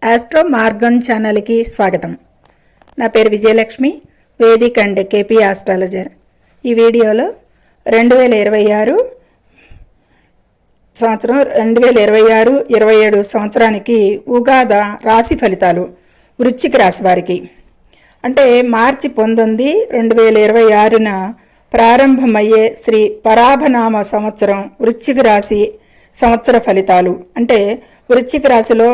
Astro Morgan ఛానల్కి స్వాగతం. నా పేరు Vijayalakshmi, Vedic and KP astrologer. ఈ వీడియోలో 2026 సంవత్సరం 2026-27 సంవత్సరానికి ఉగాద రాశి ఫలితాలు వృశ్చిక రాశి వారికి. అంటే మార్చి 19, 2026న ప్రారంభమయ్యే శ్రీ పరాభనామ సంవత్సరం వృశ్చిక రాశి సంవత్సర ఫలితాలు. అంటే వృశ్చిక రాశిలో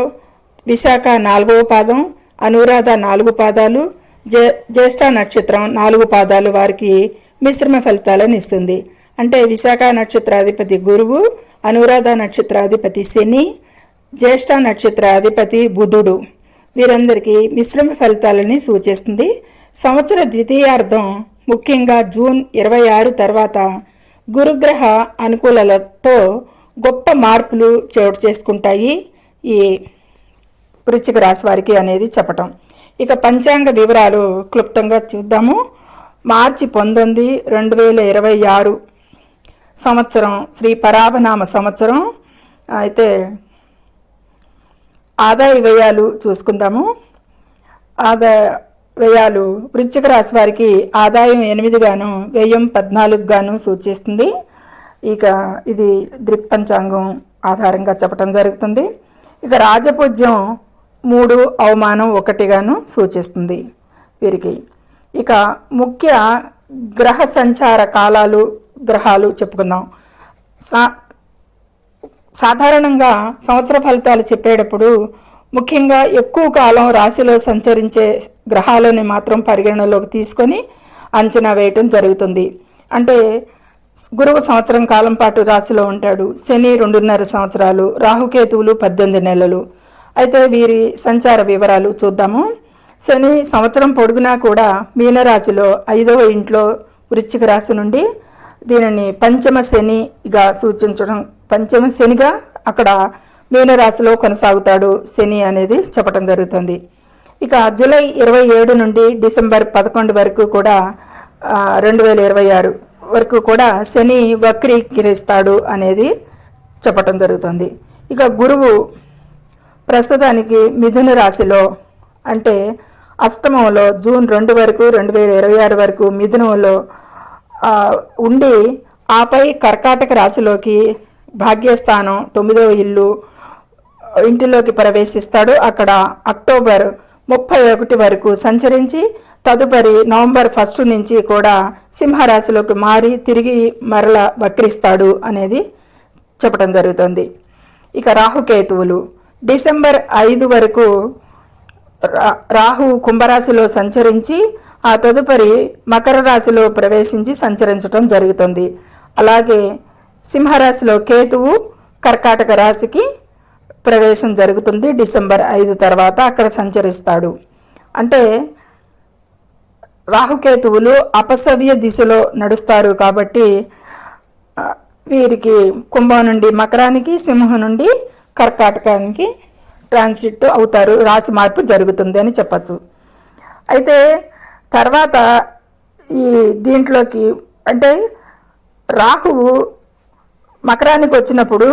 విశాఖ 4వ పాదం, అనురాధ 4 పాదాలు, జ్యేష్ఠ నక్షత్రం 4 పాదాలు వారికి మిశ్రమ ఫలితాలను ఇస్తుంది. అంటే విశాఖ నక్షత్రాధిపతి గురువు, అనురాధ నక్షత్రాధిపతి శని, జ్యేష్ఠ నక్షత్రాధిపతి బుధుడు వీరందరికీ మిశ్రమ ఫలితాలని సూచిస్తుంది. సంవత్సర ద్వితీయార్థం ముఖ్యంగా జూన్ 26 తర్వాత గురుగ్రహ అనుకూలతతో గొప్ప మార్పులు చోటు చేసుకుంటాయి ఈ వృశ్చిక రాశి వారికి అనేది చెప్పటం. ఇక పంచాంగ వివరాలు క్లుప్తంగా చూద్దాము. మార్చి 19, 2026 సంవత్సరం శ్రీ పరాభనామ సంవత్సరం. అయితే ఆదాయ వ్యయాలు చూసుకుందాము. ఆదాయ వ్యయాలు వృశ్చిక రాశి వారికి ఆదాయం 8 గాను, వ్యయం 14 గాను సూచిస్తుంది. ఇక ఇది దృక్పంచాంగం ఆధారంగా చెప్పడం జరుగుతుంది. ఇక రాజపూజ్యం 3, అవమానం 1 గాను సూచిస్తుంది వీరికి. ఇక ముఖ్య గ్రహ సంచార కాలాలు, గ్రహాలు చెప్పుకుందాం. సాధారణంగా సంవత్సర ఫలితాలు చెప్పేటప్పుడు ముఖ్యంగా ఎక్కువ కాలం రాశిలో సంచరించే గ్రహాలని మాత్రం పరిగణనలోకి తీసుకొని అంచనా వేయటం జరుగుతుంది. అంటే గురువు సంవత్సరం కాలం పాటు రాశిలో ఉంటాడు, శని 2.5 సంవత్సరాలు, రాహుకేతువులు 18 నెలలు. అయితే వీరి సంచార వివరాలు చూద్దాము. శని సంవత్సరం పొడుగునా కూడా మీనరాశిలో 5వ ఇంట్లో వృశ్చిక రాశి నుండి దీనిని పంచమ శనిగా సూచించడం, పంచమ శనిగా అక్కడ మీనరాశిలో కొనసాగుతాడు శని అనేది చెప్పడం జరుగుతుంది. ఇక జూలై 27 నుండి డిసెంబర్ 11 వరకు కూడా 2026 వరకు కూడా శని వక్రీకరిస్తాడు అనేది చెప్పటం జరుగుతుంది. ఇక గురువు ప్రస్తుతానికి మిథున రాశిలో అంటే అష్టమంలో జూన్ 2 వరకు 2026 వరకు మిథునంలో ఉండి ఆపై కర్కాటక రాశిలోకి భాగ్యస్థానం 9వ ఇంటిలోకి ప్రవేశిస్తాడు. అక్కడ అక్టోబర్ 31 వరకు సంచరించి తదుపరి నవంబర్ 1 నుంచి కూడా సింహరాశిలోకి మారి తిరిగి మరల వక్రిస్తాడు అనేది చెప్పడం జరుగుతుంది. ఇక రాహుకేతువులు డిసెంబర్ 5 వరకు రాహు కుంభరాశిలో సంచరించి ఆ తదుపరి మకర రాశిలో ప్రవేశించి సంచరించడం జరుగుతుంది. అలాగే సింహరాశిలో కేతువు కర్కాటక రాశికి ప్రవేశం జరుగుతుంది. డిసెంబర్ 5 తర్వాత అక్కడ సంచరిస్తాడు. అంటే రాహుకేతువులు అపసవ్య దిశలో నడుస్తారు కాబట్టి వీరికి కుంభం నుండి మకరానికి, సింహం నుండి కర్కాటకానికి ట్రాన్సిట్ అవుతారు, రాశి మార్పు జరుగుతుంది అని చెప్పచ్చు. అయితే తర్వాత ఈ దీంట్లోకి అంటే రాహువు మకరానికి వచ్చినప్పుడు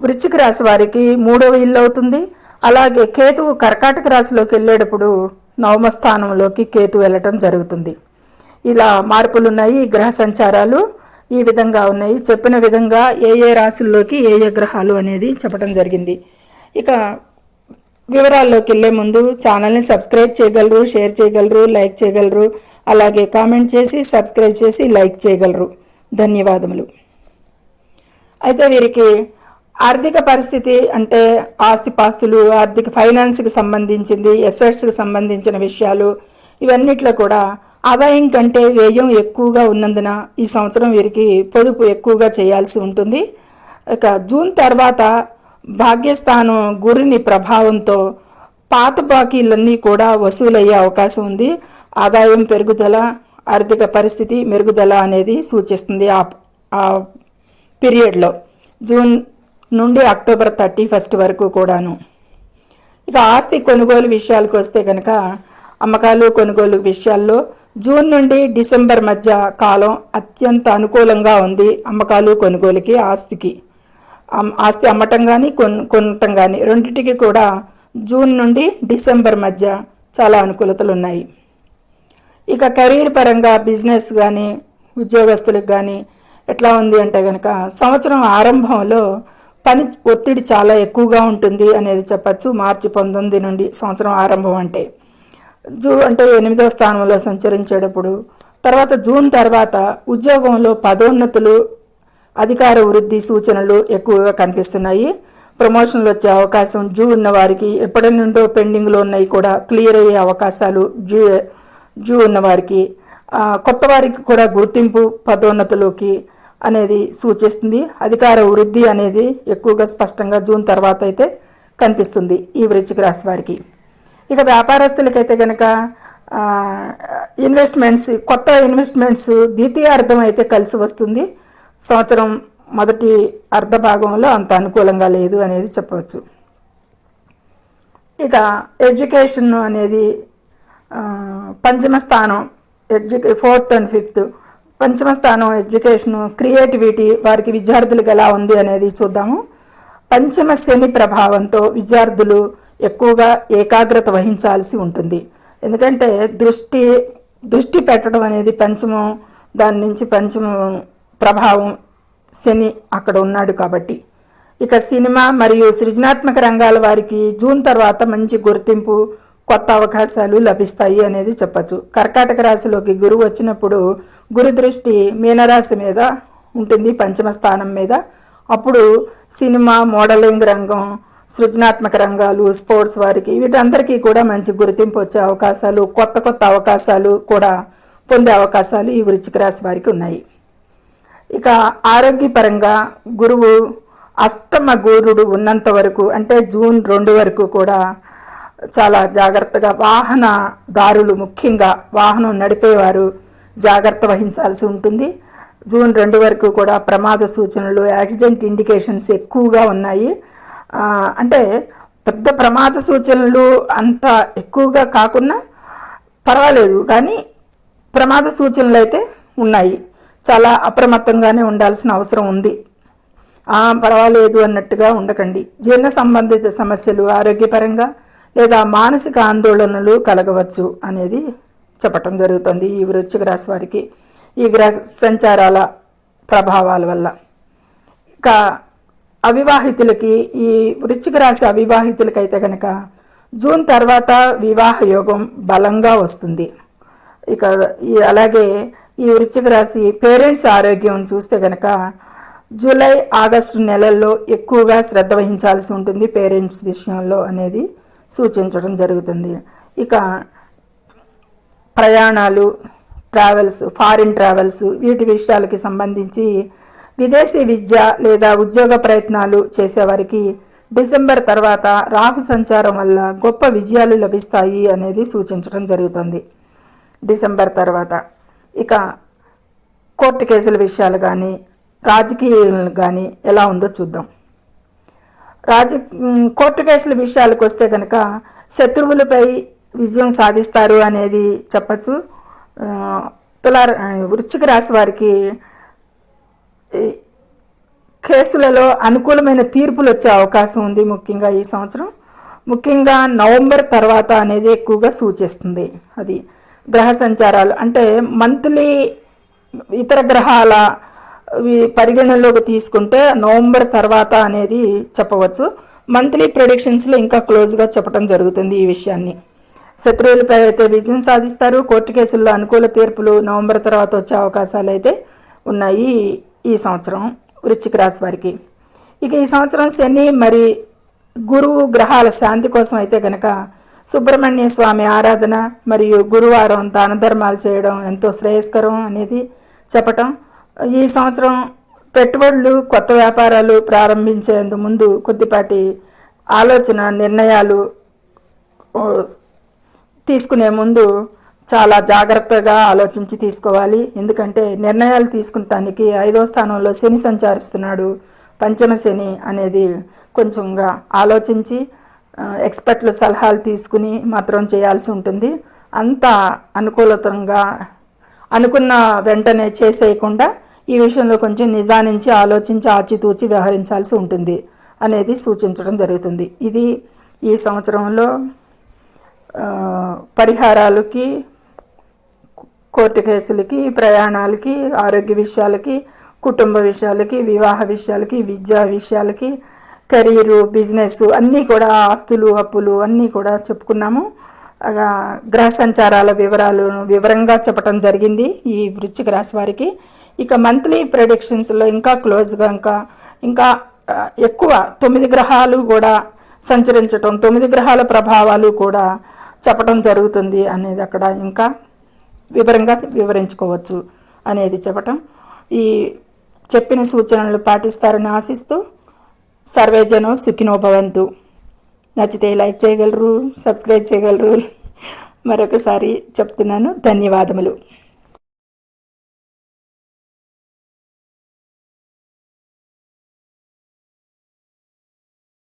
వృశ్చిక రాశి వారికి 3వ ఇల్లు అవుతుంది. అలాగే కేతువు కర్కాటక రాశిలోకి వెళ్ళేటప్పుడు 9వ స్థానంలోకి కేతు వెళ్ళటం జరుగుతుంది. ఇలా మార్పులు ఉన్నాయి. గ్రహ సంచారాలు ఈ విధంగా ఉన్నాయి. చెప్పిన విధంగా ఏ రాశుల్లోకి ఏ గ్రహాలు అనేది చెప్పడం జరిగింది. ఇక వివరాల్లోకి వెళ్ళే ముందు ఛానల్ని సబ్స్క్రైబ్ చేయగలరు, షేర్ చేయగలరు, లైక్ చేయగలరు, అలాగే కామెంట్ చేసి సబ్స్క్రైబ్ చేసి లైక్ చేయగలరు. ధన్యవాదములు. అయితే వీరికి ఆర్థిక పరిస్థితి అంటే ఆస్తిపాస్తులు, ఆర్థిక ఫైనాన్స్కి సంబంధించింది, ఎసెట్స్కి సంబంధించిన విషయాలు ఇవన్నిట్లో కూడా ఆదాయం కంటే వ్యయం ఎక్కువగా ఉన్నందున ఈ సంవత్సరం వీరికి పొదుపు ఎక్కువగా చేయాల్సి ఉంటుంది. ఇక జూన్ తర్వాత భాగ్యస్థానం గురుని ప్రభావంతో పాత బాకీలన్నీ కూడా వసూలయ్యే అవకాశం ఉంది. ఆదాయం పెరుగుదల, ఆర్థిక పరిస్థితి మెరుగుదల అనేది సూచిస్తుంది ఆ పీరియడ్లో జూన్ నుండి అక్టోబర్ 31 వరకు కూడాను. ఇక ఆస్తి కొనుగోలు విషయాలకు వస్తే కనుక అమ్మకాలు కొనుగోలు విషయాల్లో జూన్ నుండి డిసెంబర్ మధ్య కాలం అత్యంత అనుకూలంగా ఉంది అమ్మకాలు కొనుగోలుకి. ఆస్తి అమ్మటం కానీ కొనటం కానీ రెండింటికి కూడా జూన్ నుండి డిసెంబర్ మధ్య చాలా అనుకూలతలు ఉన్నాయి. ఇక కెరీర్ పరంగా బిజినెస్ కానీ ఉద్యోగస్తులకు కానీ ఎట్లా ఉంది అంటే కనుక సంవత్సరం ఆరంభంలో పని ఒత్తిడి చాలా ఎక్కువగా ఉంటుంది అనేది చెప్పచ్చు. మార్చి 19 నుండి సంవత్సరం ఆరంభం అంటే అంటే 8వ స్థానంలో సంచరించేటప్పుడు, తర్వాత జూన్ తర్వాత ఉద్యోగంలో పదోన్నతులు, అధికార వృద్ధి సూచనలు ఎక్కువగా కనిపిస్తున్నాయి. ప్రమోషన్లు వచ్చే అవకాశం, ఉన్న వారికి ఎప్పటి నుండో పెండింగ్లో ఉన్నాయి కూడా క్లియర్ అయ్యే అవకాశాలు ఉన్న వారికి, కొత్త వారికి కూడా గుర్తింపు పదోన్నతులకి అనేది సూచిస్తుంది. అధికార వృద్ధి అనేది ఎక్కువగా స్పష్టంగా జూన్ తర్వాత అయితే కనిపిస్తుంది ఈ వృశ్చిక రాశి వారికి. ఇక వ్యాపారస్తులకైతే కనుక కొత్త ఇన్వెస్ట్మెంట్స్ ద్వితీయార్థం అయితే కలిసి వస్తుంది. సంవత్సరం మొదటి అర్ధ భాగంలో అంత అనుకూలంగా లేదు అనేది చెప్పవచ్చు. ఇక ఎడ్యుకేషన్ అనేది పంచమ స్థానం, 4th and 5th పంచమ స్థానం ఎడ్యుకేషను, క్రియేటివిటీ వారికి విద్యార్థులకు ఎలా ఉంది అనేది చూద్దాము. పంచమ శని ప్రభావంతో విద్యార్థులు ఎక్కువగా ఏకాగ్రత వహించాల్సి ఉంటుంది. ఎందుకంటే దృష్టి పెట్టడం అనేది పంచమం, దాని నుంచి పంచమం ప్రభావం శని అక్కడ ఉన్నాడు కాబట్టి. ఇక సినిమా మరియు సృజనాత్మక రంగాల వారికి జూన్ తర్వాత మంచి గుర్తింపు, కొత్త అవకాశాలు లభిస్తాయి అనేది చెప్పచ్చు. కర్కాటక రాశిలోకి గురువు వచ్చినప్పుడు గురు దృష్టి మీనరాశి మీద ఉంటుంది, పంచమ స్థానం మీద. అప్పుడు సినిమా, మోడలింగ్ రంగం, సృజనాత్మక రంగాలు, స్పోర్ట్స్ వారికి వీటందరికీ కూడా మంచి గుర్తింపు వచ్చే అవకాశాలు, కొత్త అవకాశాలు కూడా పొందే అవకాశాలు ఈ వృశ్చిక రాశి వారికి ఉన్నాయి. ఇక ఆరోగ్యపరంగా గురువు అష్టమ గురుడు ఉన్నంత వరకు, అంటే జూన్ 2 వరకు కూడా చాలా జాగ్రత్తగా వాహనదారులు, ముఖ్యంగా వాహనం నడిపేవారు జాగ్రత్త వహించాల్సి ఉంటుంది. జూన్ 2 వరకు కూడా ప్రమాద సూచనలు, యాక్సిడెంట్ ఇండికేషన్స్ ఎక్కువగా ఉన్నాయి. అంటే పెద్ద ప్రమాద సూచనలు అంత ఎక్కువగా కాకున్నా పర్వాలేదు, కానీ ప్రమాద సూచనలు అయితే ఉన్నాయి. చాలా అప్రమత్తంగానే ఉండాల్సిన అవసరం ఉంది. పర్వాలేదు అన్నట్టుగా ఉండకండి. జీర్ణ సంబంధిత సమస్యలు, ఆరోగ్యపరంగా లేదా మానసిక ఆందోళనలు కలగవచ్చు అనేది చెప్పటం జరుగుతుంది ఈ వృశ్చిక రాశి వారికి ఈ గ్రహ సంచారాల ప్రభావాల వల్ల. ఇక అవివాహితులకి, ఈ వృశ్చిక రాశి అవివాహితులకైతే కనుక జూన్ తర్వాత వివాహ యోగం బలంగా వస్తుంది. ఇక అలాగే ఈ వృశ్చిక రాశి పేరెంట్స్ ఆరోగ్యం చూస్తే కనుక జూలై, ఆగస్టు నెలల్లో ఎక్కువగా శ్రద్ధ వహించాల్సి ఉంటుంది పేరెంట్స్ విషయంలో అనేది సూచించడం జరుగుతుంది. ఇక ప్రయాణాలు, ట్రావెల్స్, ఫారిన్ ట్రావెల్స్ వీటి విషయాలకి సంబంధించి విదేశీ విద్య లేదా ఉద్యోగ ప్రయత్నాలు చేసేవారికి డిసెంబర్ తర్వాత రాహు సంచారం వల్ల గొప్ప విజయాలు లభిస్తాయి అనేది సూచించడం జరుగుతుంది డిసెంబర్ తర్వాత. ఇక కోర్టు కేసుల విషయాలు కానీ రాజకీయాలు కానీ ఎలా ఉందో చూద్దాం. కోర్టు కేసుల విషయాలకు వస్తే కనుక శత్రువులపై విజయం సాధిస్తారు అనేది చెప్పచ్చు. వృశ్చిక రాశి వారికి కేసులలో అనుకూలమైన తీర్పులు వచ్చే అవకాశం ఉంది. ముఖ్యంగా ఈ సంవత్సరం, ముఖ్యంగా నవంబర్ తర్వాత అనేది ఎక్కువగా సూచిస్తుంది. అది గ్రహ సంచారాలు అంటే మంత్లీ ఇతర గ్రహాల పరిగణనలోకి తీసుకుంటే నవంబర్ తర్వాత అనేది చెప్పవచ్చు. మంత్లీ ప్రెడిక్షన్స్లో ఇంకా క్లోజ్గా చెప్పడం జరుగుతుంది ఈ విషయాన్ని. శత్రువులపై అయితే విజయం సాధిస్తారు. కోర్టు కేసుల్లో అనుకూల తీర్పులు నవంబర్ తర్వాత వచ్చే అవకాశాలు అయితే ఉన్నాయి ఈ సంవత్సరం వృశ్చిక రాశి వారికి. ఇక ఈ సంవత్సరం శని మరి గురువు గ్రహాల శాంతి కోసం అయితే కనుక సుబ్రహ్మణ్య స్వామి ఆరాధన మరియు గురువారం దాన ధర్మాలు చేయడం ఎంతో శ్రేయస్కరం అనేది చెప్పటం. ఈ సంవత్సరం పెట్టుబడులు, కొత్త వ్యాపారాలు ప్రారంభించేందుకు ముందు కొద్దిపాటి ఆలోచన, నిర్ణయాలు తీసుకునే ముందు చాలా జాగ్రత్తగా ఆలోచించి తీసుకోవాలి. ఎందుకంటే నిర్ణయాలు తీసుకుంటానికి 5వ స్థానంలో శని సంచరిస్తున్నాడు. పంచమ శని అనేది కొంచెంగా ఆలోచించి ఎక్స్పర్ట్ల సలహాలు తీసుకుని మాత్రం చేయాల్సి ఉంటుంది. అంత అనుకూలతంగా అనుకున్న వెంటనే చేసేయకుండా ఈ విషయంలో కొంచెం నిదానించి ఆలోచించి ఆచితూచి వ్యవహరించాల్సి ఉంటుంది అనేది సూచించడం జరుగుతుంది. ఇది ఈ సంవత్సరంలో పరిహారాలకి, కోర్టు కేసులకి, ప్రయాణాలకి, ఆరోగ్య విషయాలకి, కుటుంబ విషయాలకి, వివాహ విషయాలకి, విద్యా విషయాలకి, కెరీరు, బిజినెస్ అన్నీ కూడా, ఆస్తులు, అప్పులు అన్నీ కూడా చెప్పుకున్నాము. గ్రహ సంచారాల వివరంగా చెప్పడం జరిగింది ఈ వృశ్చిక రాశి వారికి. ఇక మంత్లీ ప్రెడిక్షన్స్లో ఇంకా క్లోజ్గా ఇంకా ఎక్కువ 9 గ్రహాలు కూడా సంచరించటం, 9 గ్రహాల ప్రభావాలు కూడా చెప్పడం జరుగుతుంది అనేది అక్కడ ఇంకా వివరంగా వివరించుకోవచ్చు అనేది చెప్పటం. ఈ చెప్పిన సూచనలు పాటిస్తారని ఆశిస్తూ సర్వేజనం సుఖినో భవంతు. నచ్చితే లైక్ చేయగలరు, సబ్స్క్రైబ్ చేయగలరు. మరొకసారి చెప్తున్నాను, ధన్యవాదములు.